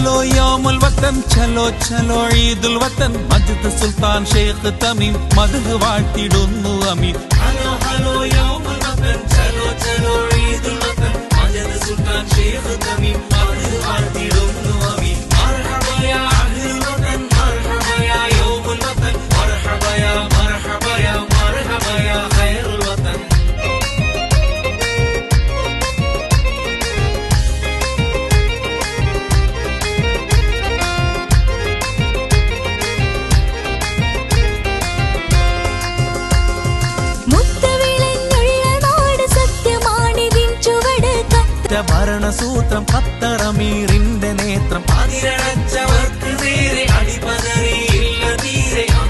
هلو يوم الوطن چلو چلو عيد الوطن مجد സുൽത്താൻ Sheikh Tamim മദ്ഹ് വാഴ്ത്തിടുന്നു അമീൻ hello hello യൗം الوطن ചലോ ചലോ ഈദ് الوطن മജ്ദ് സുൽത്താൻ Sheikh Tamim മദ്ഹ് വാഴ്ത്തിടുന്നു അമീൻ മർഹബ യാ അഹ്ൽ الوطن മർഹബ യാ യൗം الوطن മർഹബ യാ മർഹബ യാ മർഹബ യാ ഖൈർ الوطن ഭരണസൂത്രം ഖത്തർ അമീറിന്റെ നേത്രം